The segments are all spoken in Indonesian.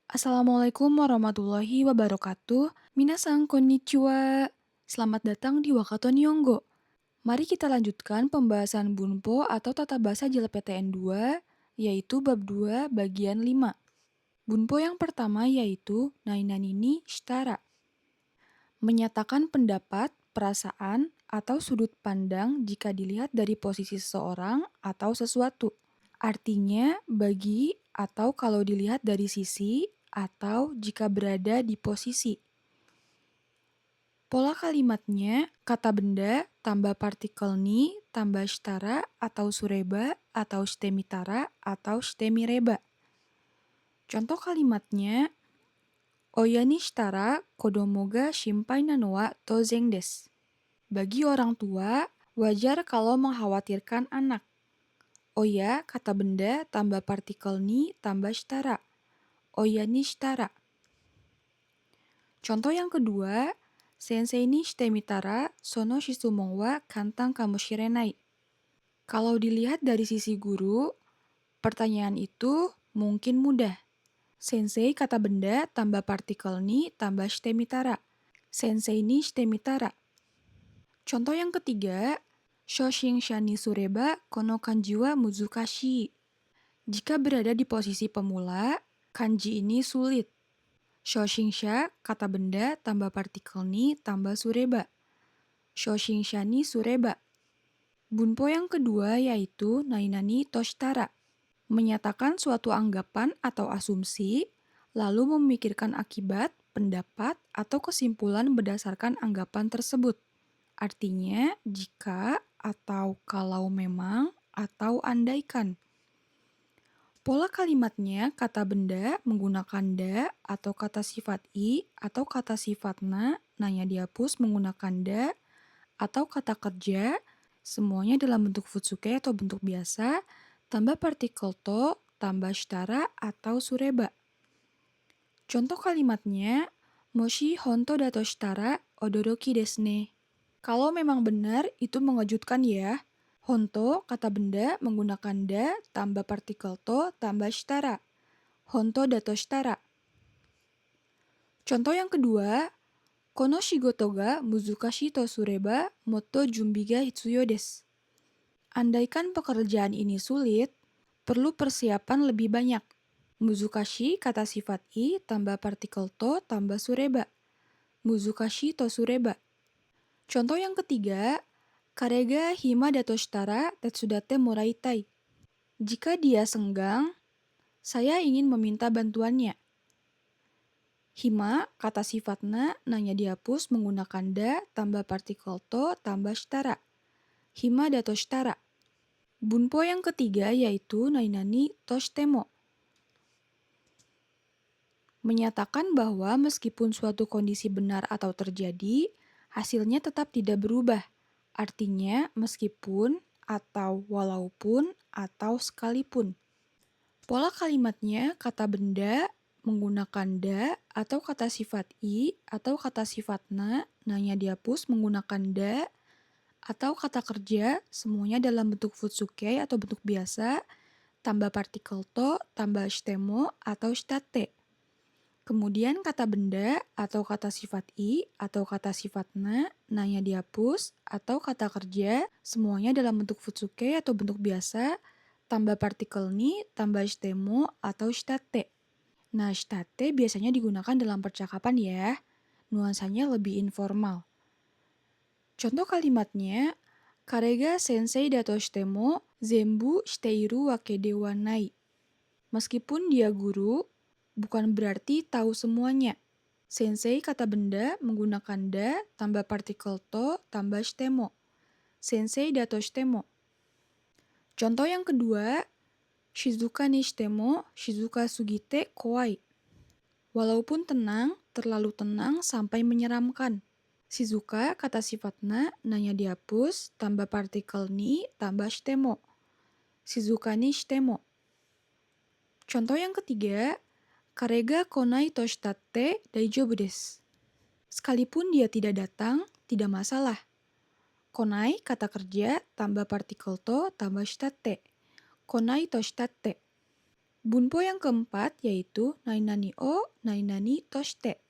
Assalamualaikum warahmatullahi wabarakatuh. Minasan konnichiwa. Selamat datang di Wakato Nihongo. Mari kita lanjutkan pembahasan Bunpo atau tata bahasa JLPTN 2, yaitu bab 2 bagian 5. Bunpo yang pertama yaitu nainani ni shitara. Menyatakan pendapat, perasaan, atau sudut pandang jika dilihat dari posisi seseorang atau sesuatu. Artinya bagi atau kalau dilihat dari sisi atau jika berada di posisi. Pola kalimatnya kata benda tambah partikel ni tambah shitara atau sureba atau shitemitara atau shitemireba. Contoh kalimatnya Oya ni shitara kodomo ga shimpai nano wa touzen desu. Bagi orang tua, wajar kalau mengkhawatirkan anak. Oya kata benda tambah partikel ni tambah shitara. Oya ni shitara. Contoh yang kedua, sensei ni shitemitara sono shizumon wa kantan kamoshirenai. Kalau dilihat dari sisi guru, pertanyaan itu mungkin mudah. Sensei kata benda tambah partikel ni tambah shitemitara. Sensei ni shitemitara. Contoh yang ketiga, shoshinsha ni sureba kono kanji wa muzukashi. Jika berada di posisi pemula, kanji ini sulit. Shoshinsha kata benda tambah partikel ni tambah sureba. Shoshinsha ni sureba. Bunpo yang kedua yaitu nainani toshitara. Menyatakan suatu anggapan atau asumsi, lalu memikirkan akibat, pendapat, atau kesimpulan berdasarkan anggapan tersebut. Artinya jika atau kalau memang atau andaikan. Pola kalimatnya kata benda menggunakan da atau kata sifat i atau kata sifat nanya dihapus menggunakan da atau kata kerja semuanya dalam bentuk futsuke atau bentuk biasa tambah partikel to tambah shitara atau sureba. Contoh kalimatnya moshi honto da to shitara odoroki desu ne. Kalau memang benar itu mengejutkan ya. Honto kata benda menggunakan da tambah partikel to tambah shitara. Honto da to shitara. Contoh yang kedua, kono shigoto ga muzukashi to sureba motto junbi ga hitsuyo desu. Andaikan pekerjaan ini sulit, perlu persiapan lebih banyak. Muzukashi kata sifat i tambah partikel to tambah sureba. Muzukashi to sureba. Contoh yang ketiga, kare ga hima da to shitara tetsudatte moraitai. Jika dia senggang, saya ingin meminta bantuannya. Hima kata sifat nanya dihapus menggunakan da tambah partikel to tambah shitara. Hima da to shitara. Bunpo yang ketiga yaitu nainani toshitemo. Menyatakan bahwa meskipun suatu kondisi benar atau terjadi, hasilnya tetap tidak berubah. Artinya meskipun atau walaupun atau sekalipun. Pola kalimatnya kata benda menggunakan da atau kata sifat i atau kata sifat nanya dihapus menggunakan da atau kata kerja semuanya dalam bentuk futsuke atau bentuk biasa tambah partikel to tambah shitemo atau shitate. Kemudian kata benda atau kata sifat i atau kata sifat nanya dihapus atau kata kerja semuanya dalam bentuk futsuke atau bentuk biasa tambah partikel ni tambah shitemo atau shitate. Nah, shitate biasanya digunakan dalam percakapan ya. Nuansanya lebih informal. Contoh kalimatnya, kare ga sensei da to shitemo zenbu shiteiru wake de wa nai. Meskipun dia guru, bukan berarti tahu semuanya. Sensei kata benda menggunakan da tambah partikel to tambah shitemo. Sensei da to shitemo. Contoh yang kedua, shizuka ni shitemo shizuka sugite kowai. Walaupun tenang, terlalu tenang sampai menyeramkan. Shizuka kata sifat nanya dihapus tambah partikel ni tambah shitemo. Shizuka ni shitemo. Contoh yang ketiga, kare ga konai to shitatte daijoubu desu. Sekalipun dia tidak datang, tidak masalah. Konai kata kerja tambah partikel to tambah shitate. Konai to shitatte. Bunpo yang keempat yaitu nainani o nainani toshite.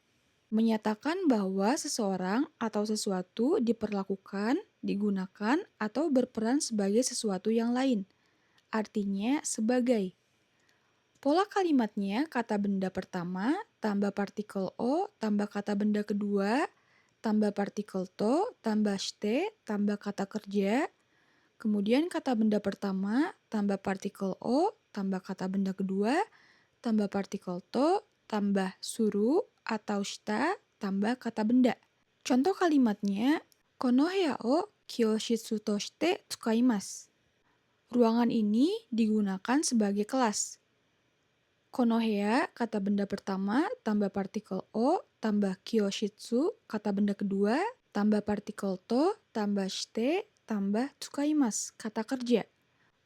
Menyatakan bahwa seseorang atau sesuatu diperlakukan, digunakan, atau berperan sebagai sesuatu yang lain. Artinya sebagai. Pola kalimatnya kata benda pertama, tambah partikel o, tambah kata benda kedua, tambah partikel to, tambah shite, tambah kata kerja. Kemudian kata benda pertama, tambah partikel o, tambah kata benda kedua, tambah partikel to, tambah suru atau shita, tambah kata benda. Contoh kalimatnya, kono hea o kyoshitsu to shite tsukaimasu. Ruangan ini digunakan sebagai kelas. Konohea, kata benda pertama, tambah partikel o, tambah kyoshitsu, kata benda kedua, tambah partikel to, tambah shite, tambah tsukaimasu, kata kerja.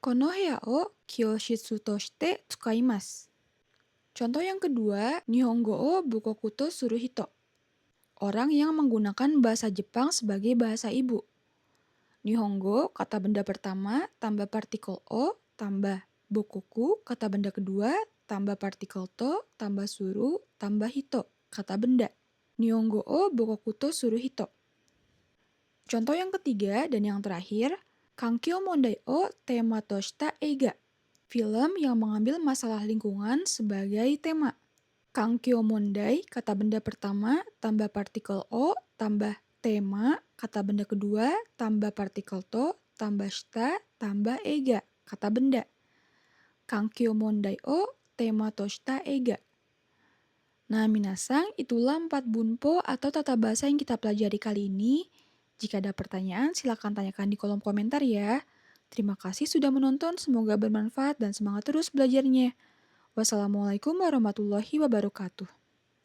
Konohea o kyoshitsu to shite tsukaimasu. Contoh yang kedua, Nihongo o bukoku to suru hito. Orang yang menggunakan bahasa Jepang sebagai bahasa ibu. Nihongo, kata benda pertama, tambah partikel o, tambah bokoku, kata benda kedua, tambah partikel to, tambah suru, tambah hito, kata benda. Nihongo o bokoku to suru hito. Contoh yang ketiga dan yang terakhir, Kankyo Mondai o tema to shita eiga. Film yang mengambil masalah lingkungan sebagai tema. Kankyo Mondai, kata benda pertama, tambah partikel o, tambah tema, kata benda kedua, tambah partikel to, tambah shita, tambah eiga, kata benda. Kankyo Mondai o tema to shita eiga. Nah, minasang, itulah 4 bunpo atau tata bahasa yang kita pelajari kali ini. Jika ada pertanyaan, silakan tanyakan di kolom komentar ya. Terima kasih sudah menonton, semoga bermanfaat dan semangat terus belajarnya. Wassalamualaikum warahmatullahi wabarakatuh.